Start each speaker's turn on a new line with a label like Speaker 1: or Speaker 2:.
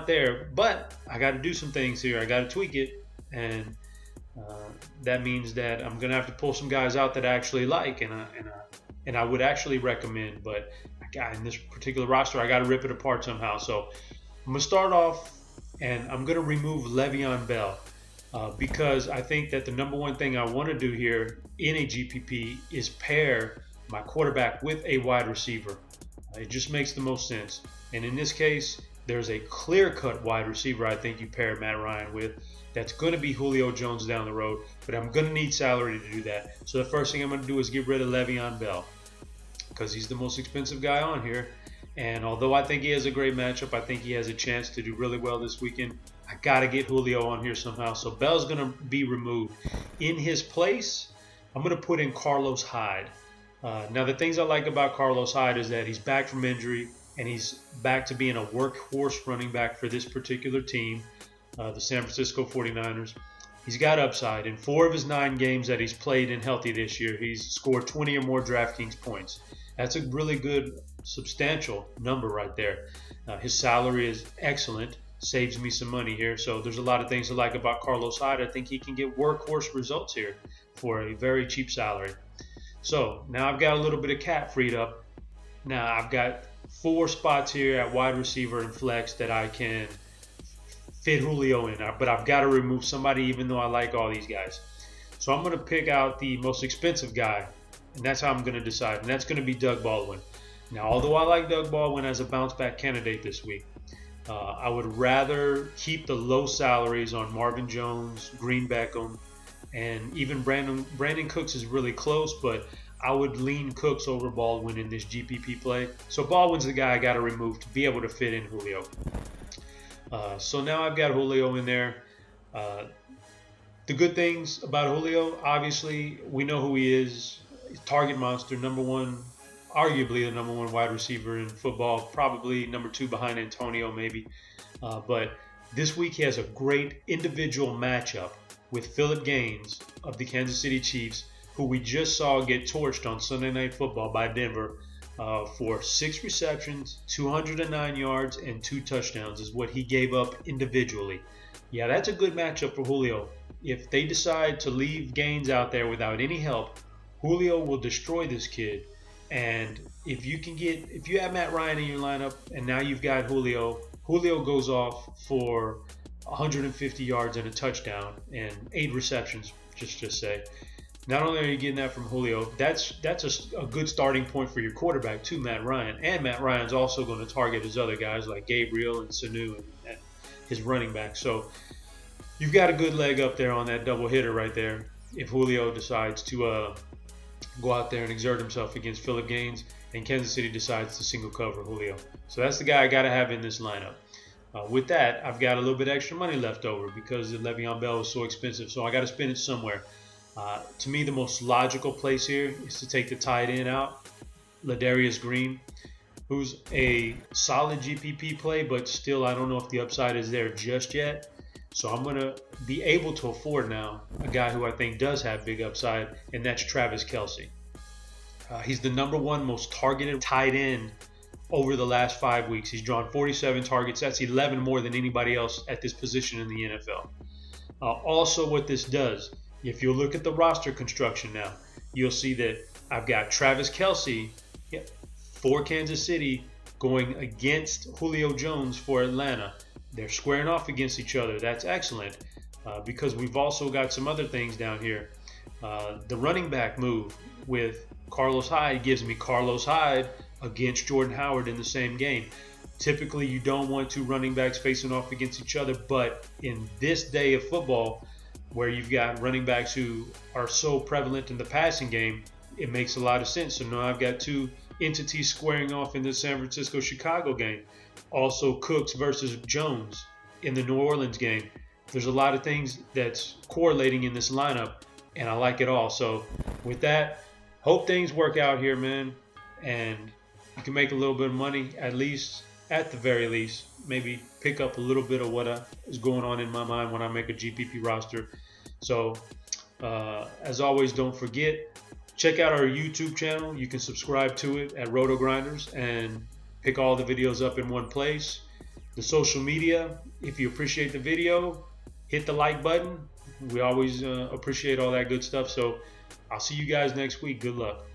Speaker 1: not there, but I got to do some things here. I got to tweak it, and that means that I'm gonna have to pull some guys out that I actually like, and I would actually recommend. But in this particular roster, I got to rip it apart somehow. So I'm gonna start off, and I'm gonna remove Le'Veon Bell. Because I think that the number one thing I want to do here in a GPP is pair my quarterback with a wide receiver. It just makes the most sense. And in this case, there's a clear-cut wide receiver I think you pair Matt Ryan with. That's going to be Julio Jones down the road, but I'm going to need salary to do that. So the first thing I'm going to do is get rid of Le'Veon Bell because he's the most expensive guy on here. And although I think he has a great matchup, I think he has a chance to do really well this weekend. I got to get Julio on here somehow. So Bell's going to be removed. In his place, I'm going to put in Carlos Hyde. Now, the things I like about Carlos Hyde is that he's back from injury and he's back to being a workhorse running back for this particular team, the San Francisco 49ers. He's got upside. In 4 of his 9 games that he's played in healthy this year, he's scored 20 or more DraftKings points. That's a really good, substantial number right there. His salary is excellent. Saves me some money here. So there's a lot of things to like about Carlos Hyde. I think he can get workhorse results here for a very cheap salary. So now I've got a little bit of cap freed up. Now I've got 4 spots here at wide receiver and flex that I can fit Julio in. But I've got to remove somebody even though I like all these guys. So I'm going to pick out the most expensive guy. And that's how I'm going to decide. And that's going to be Doug Baldwin. Now, although I like Doug Baldwin as a bounce back candidate this week, I would rather keep the low salaries on Marvin Jones, Green Beckham, and even Brandon Cooks is really close, but I would lean Cooks over Baldwin in this GPP play. So Baldwin's the guy I got to remove to be able to fit in Julio. So now I've got Julio in there. The good things about Julio, obviously, we know who he is. Target monster, number one, arguably the number 1 wide receiver in football, probably number 2 behind Antonio maybe. But this week he has a great individual matchup with Philip Gaines of the Kansas City Chiefs, who we just saw get torched on Sunday Night Football by Denver for 6 receptions, 209 yards, and 2 touchdowns is what he gave up individually. Yeah, that's a good matchup for Julio. If they decide to leave Gaines out there without any help, Julio will destroy this kid. And if you have Matt Ryan in your lineup and now you've got Julio goes off for 150 yards and a touchdown and 8 receptions, just say. Not only are you getting that from Julio, that's a good starting point for your quarterback too, Matt Ryan. And Matt Ryan's also going to target his other guys like Gabriel and Sanu and his running back. So you've got a good leg up there on that double hitter right there if Julio decides to go out there and exert himself against Philip Gaines and Kansas City decides to single cover Julio. So that's the guy I got to have in this lineup. With that, I've got a little bit extra money left over because the Le'Veon Bell is so expensive, so I got to spend it somewhere. To me, the most logical place here is to take the tight end out, Ladarius Green, who's a solid GPP play, but still I don't know if the upside is there just yet. So I'm going to be able to afford now a guy who I think does have big upside, and that's Travis Kelce. He's the number 1 most targeted tight end over the last 5 weeks. He's drawn 47 targets. That's 11 more than anybody else at this position in the NFL. Also, what this does, if you look at the roster construction now, you'll see that I've got Travis Kelce for Kansas City going against Julio Jones for Atlanta. They're squaring off against each other. That's excellent because we've also got some other things down here. The running back move with Carlos Hyde gives me Carlos Hyde against Jordan Howard in the same game. Typically, you don't want 2 running backs facing off against each other, but in this day of football, where you've got running backs who are so prevalent in the passing game, it makes a lot of sense. So now I've got 2 entities squaring off in the San Francisco-Chicago game. Also, Cooks versus Jones in the New Orleans game. There's a lot of things that's correlating in this lineup, and I like it all. So with that, hope things work out here, man, and you can make a little bit of money, at the very least, maybe pick up a little bit of what is going on in my mind when I make a GPP roster. So as always, don't forget, check out our YouTube channel. You can subscribe to it at Roto Grinders and pick all the videos up in one place. the social media. If you appreciate the video, hit the like button. We always appreciate all that good stuff. So I'll see you guys next week. Good luck.